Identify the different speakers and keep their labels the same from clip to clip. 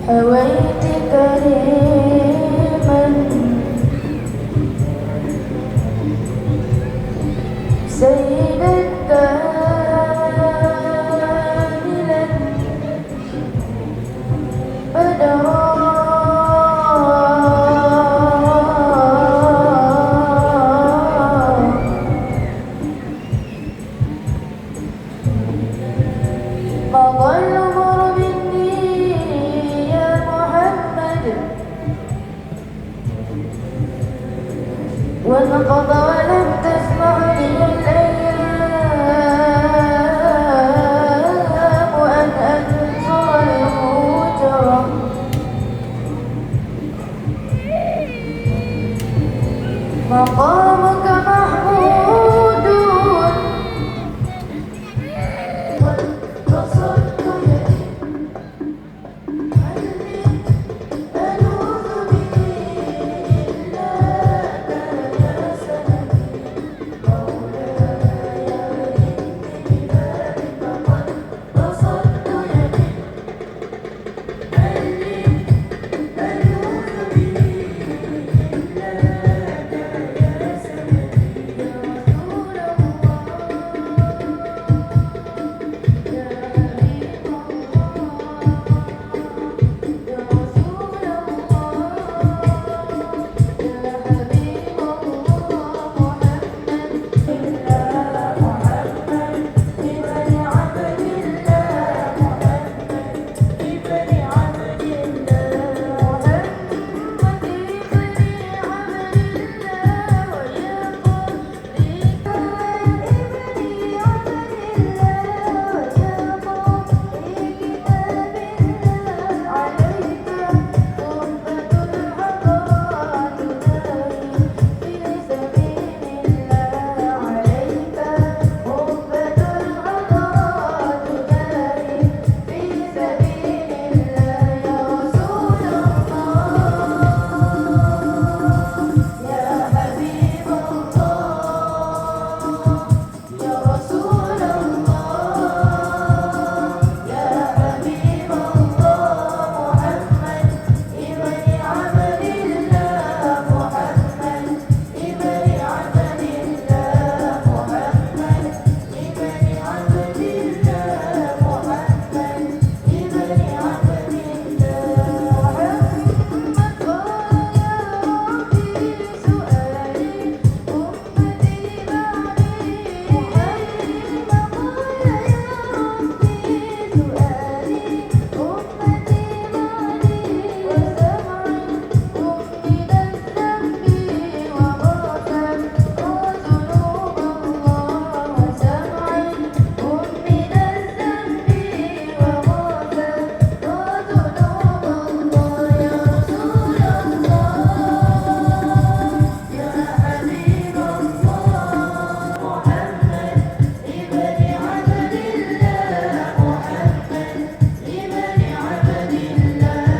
Speaker 1: هويت كريما سيدا كاملا بدرا مضى العمر مني يا محمد وانقضى ولم تسمع لي الأيام أن أنصر الهجرة مقامك محمود واتصلت يدي قلبي ألوذ به إلاك يا سندي مولاي إني ببابك قد بسطت يدي قلبي ألوذ به إلاك يا سندي يا رسول الله يا حبيب الله يا رسول الله يا حبيب الله محمد ابن عبد الله محمد ابن عبد الله محمد ابن عبد الله ويا قدري ابن عبد الله ويا قدري كتاب الله عليك قربة الحضارات تناهي في سبيل الله عليك قربة الحضارات تناهي في سبيل الله يا رسول الله يا حبيب الله يا رسول الله يا حبيب الله محمد ابن عبد الله محمد ابن عبد الله محمد ابن عبد الله محمد ابن عبد الله محمد قال يا ربي سؤالي أمتي بعدي أين قال يا ربي سؤالي أمتي بعدي وسمعي من الذنب وغفر وذنوب الله وسمعي من الذنب وغفر وذنوب الله يا رسول الله يا حبيب الله محمد ابن عبد الله محمد ابن عبد الله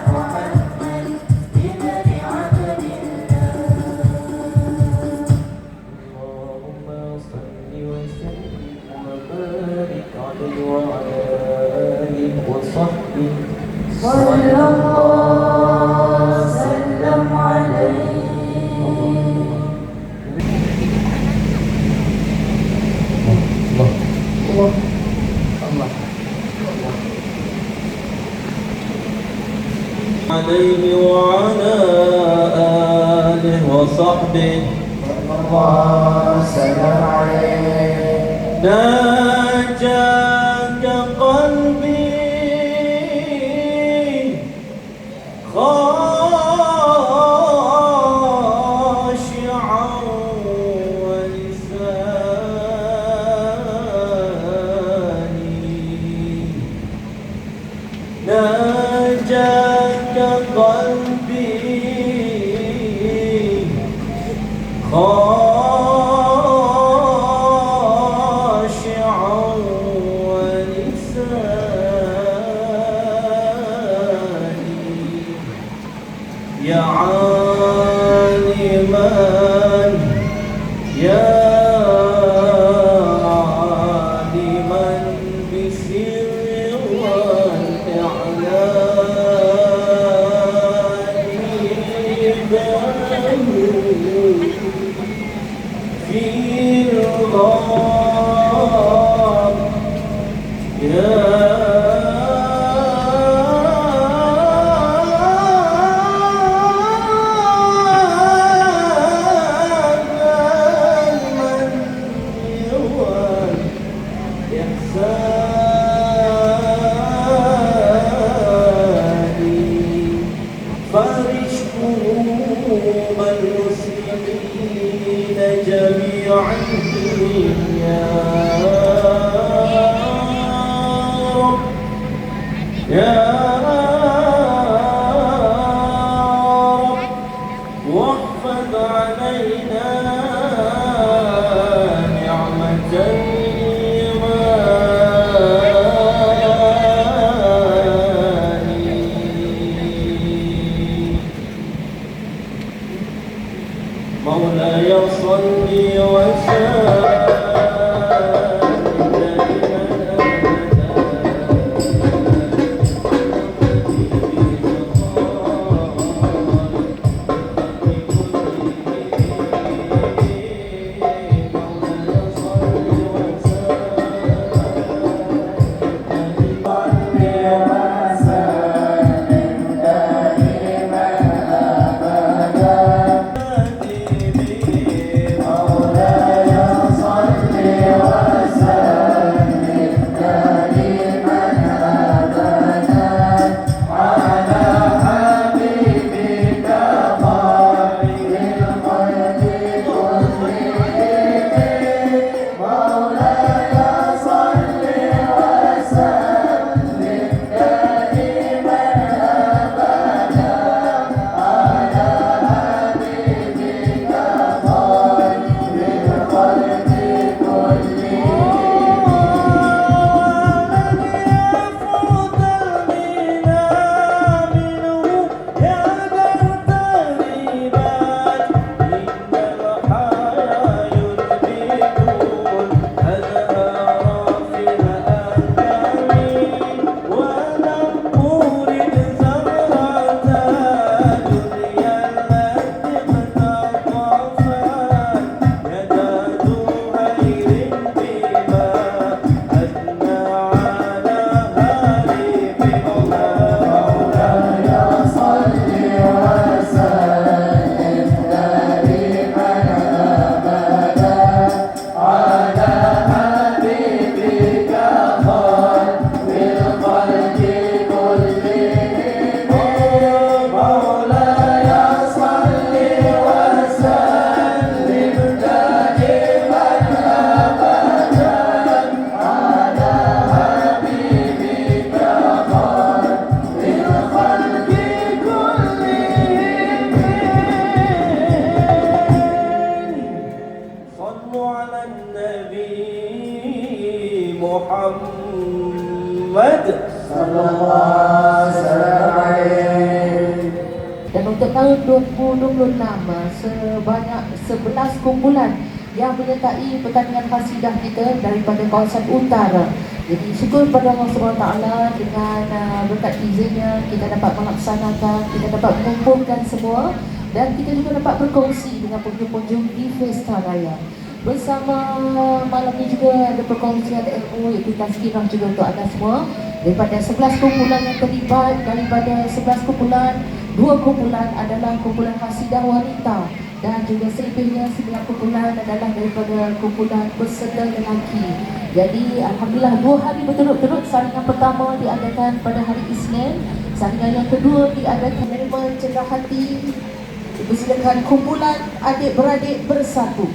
Speaker 1: محمد ابن عبد
Speaker 2: اللهم صل وسلم وبارك عليه وعلى آله وصحبه
Speaker 1: صلى الله وسلم عليه
Speaker 2: الله الله عليه وعلى آله وصحبه
Speaker 1: الله وسلم عليه
Speaker 2: ناجاك قلبي خاشعا ولساني ناجاك قلبي خاشعا ولساني يا عالما يا عالما بسر والإعلان
Speaker 3: Untuk tahun 2026, sebanyak 11 kumpulan yang menyertai pertandingan qasidah kita daripada kawasan utara. Jadi syukur pada Allah SWT dengan berkat izinnya kita dapat melaksanakan, kita dapat mengumpulkan semua dan kita juga dapat berkongsi dengan pengunjung di Pesta Raya. Bersama malam ini juga ada perkongsian ilmu iaitu tazkirah juga untuk anda semua. Daripada 11 kumpulan yang terlibat, daripada 11 kumpulan, 2 kumpulan adalah kumpulan qasidah wanita dan juga selebihnya 9 kumpulan adalah daripada kumpulan peserta lelaki. Jadi alhamdulillah 2 hari berturut-turut. Saringan pertama diadakan pada hari Isnin, saringan yang kedua diadakan menerima cenderah hati. Dipersilakan kumpulan adik-beradik bersatu.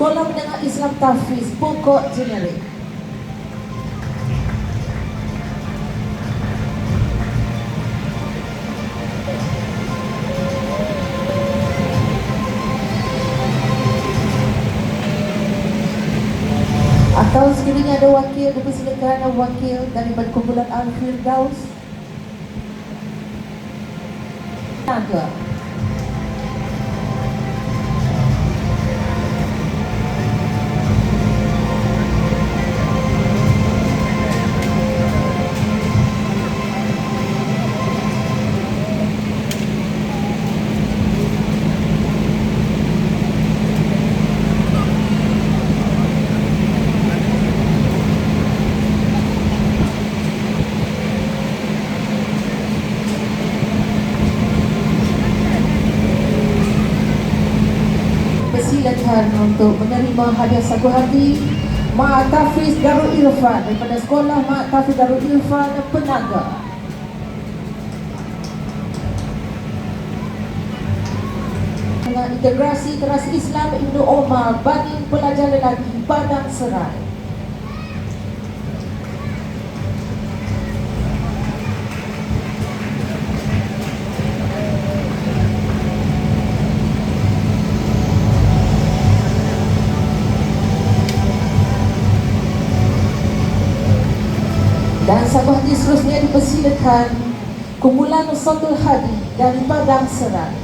Speaker 3: Sekolah Menengah Islam Tahfiz Pokok Jenerik. Atau sekiranya ada wakil, dipersilakan wakil daripada kumpulan Al-Firdaus. Naga. Silakan untuk menerima hadiah sagu hati Mak Tahfiz Darul Irfan daripada Sekolah Mak Tahfiz Darul Irfan Penaga. Dengan integrasi keras Islam Ibnu Omar bagi pelajar lelaki Padang Serai. Dan sahabat hati seterusnya dipersilakan kumpulan Nusratul Hadi dari Padang Serai.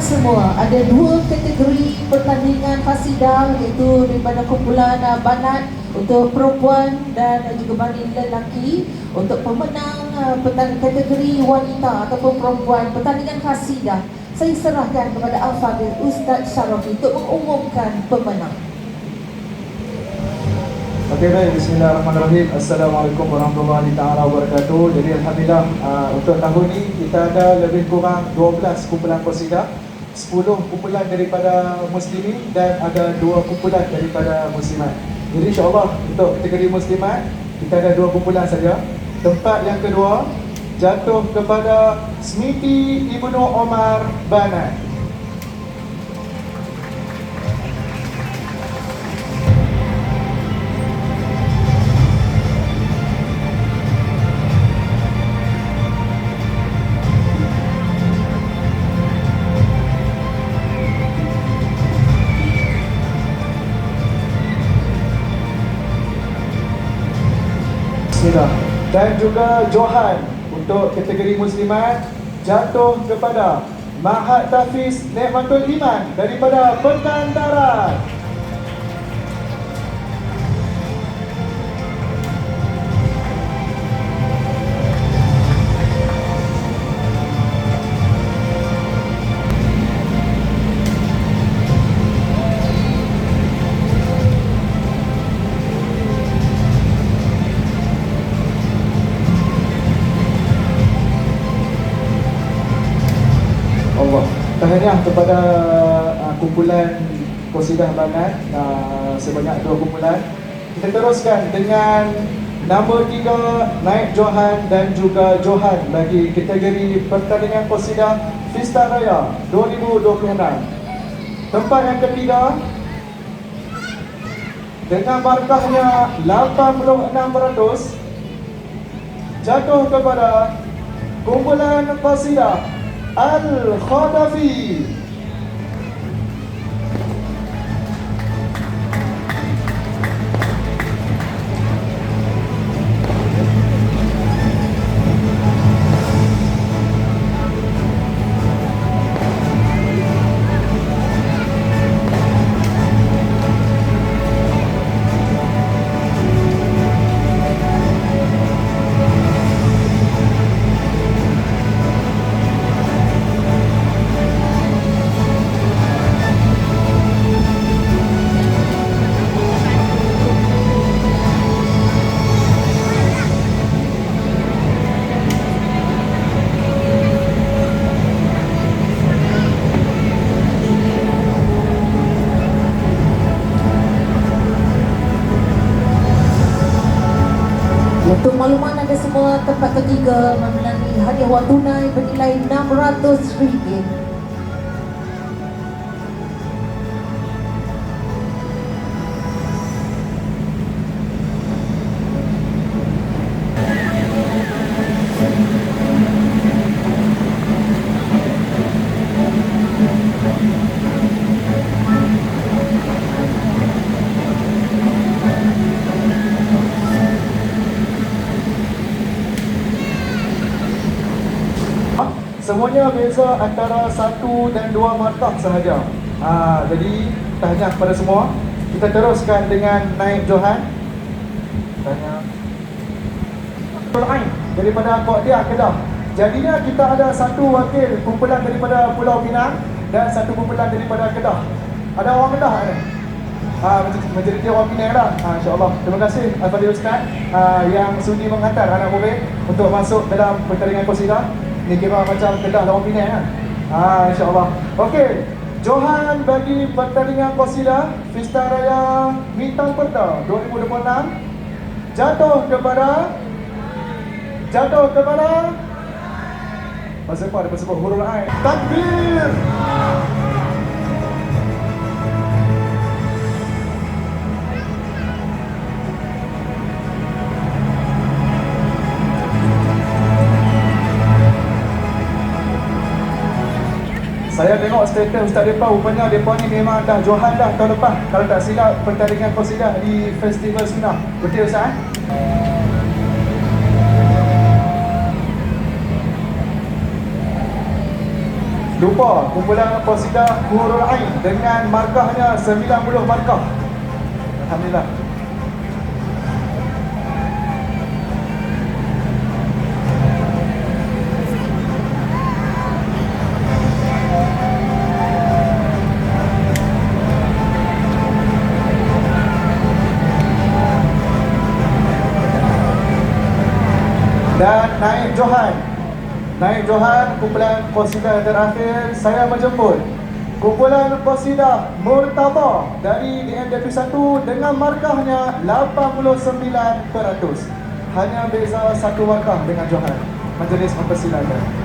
Speaker 3: Semua ada 2 kategori pertandingan qasidah iaitu daripada kumpulan Banat untuk perempuan dan juga Bani lelaki. Untuk pemenang kategori wanita ataupun perempuan pertandingan qasidah, saya serahkan kepada Al-Fadhil Ustaz Syarafi untuk mengumumkan pemenang.
Speaker 4: Okey, baik. Bismillahirrahmanirrahim. Assalamualaikum warahmatullahi taala wabarakatuh. Jadi alhamdulillah untuk tahun ini kita ada lebih kurang 12 kumpulan qasidah, 10 kumpulan daripada muslimin dan ada 2 kumpulan daripada muslimat. Jadi insya-Allah untuk kategori muslimat kita ada 2 kumpulan saja. Tempat yang kedua jatuh kepada Smiti Ibnu Omar Banat. Dan juga Johan untuk kategori muslimat jatuh kepada Mahat Tahfiz Nikmatul Iman daripada Pekanbaran. Tahniah kepada kumpulan Qasidah Banat sebanyak 2 kumpulan. Kita teruskan dengan nombor 3 Naib Johan dan juga Johan bagi kategori pertandingan Qasidah Pesta Raya 2026. Tempat yang ketiga dengan markahnya 86% jatuh kepada kumpulan Qasidah Al-Khadafi.
Speaker 3: Untuk makluman anda semua, tempat ketiga memenangi hadiah wang tunai bernilai RM600.
Speaker 4: Semuanya beza antara 1 dan 2 markah sahaja. Jadi tahniah kepada semua. Kita teruskan dengan Naib Johan. Tahniah daripada Qadiah Kedah. Jadinya kita ada 1 wakil kumpulan daripada Pulau Pinang dan 1 kumpulan daripada Kedah. Ada orang Kedah ada? Majoriti orang Pinang dah. InsyaAllah. Terima kasih Al-Fadhil Ustaz yang sudi menghantar anak murid untuk masuk dalam pertandingan Qasidah. Ni kira macam Kedah lawan Penang kan? InsyaAllah. Okey, Johan bagi pertandingan Qasidah Pesta Raya Bintang Perda 2026 jatuh kepada pasal apa ada sebut huruf Ain. Takbir. Saya tengok status Ustaz Depa, rupanya Depa ni memang dah Johan dah tahun lepas. Kalau tak silap pertandingan Qasidah di Festival Sunnah. Betul Ustaz? Lupa, kumpulan Qasidah Hurul Ain dengan markahnya 90 markah. Alhamdulillah. Dan Naib Johan kumpulan Qasidah terakhir, saya menjemput kumpulan Qasidah Murtabah dari DMDP 1 dengan markahnya 89%. Hanya beza 1 markah dengan Johan. Majlis mempersilakan.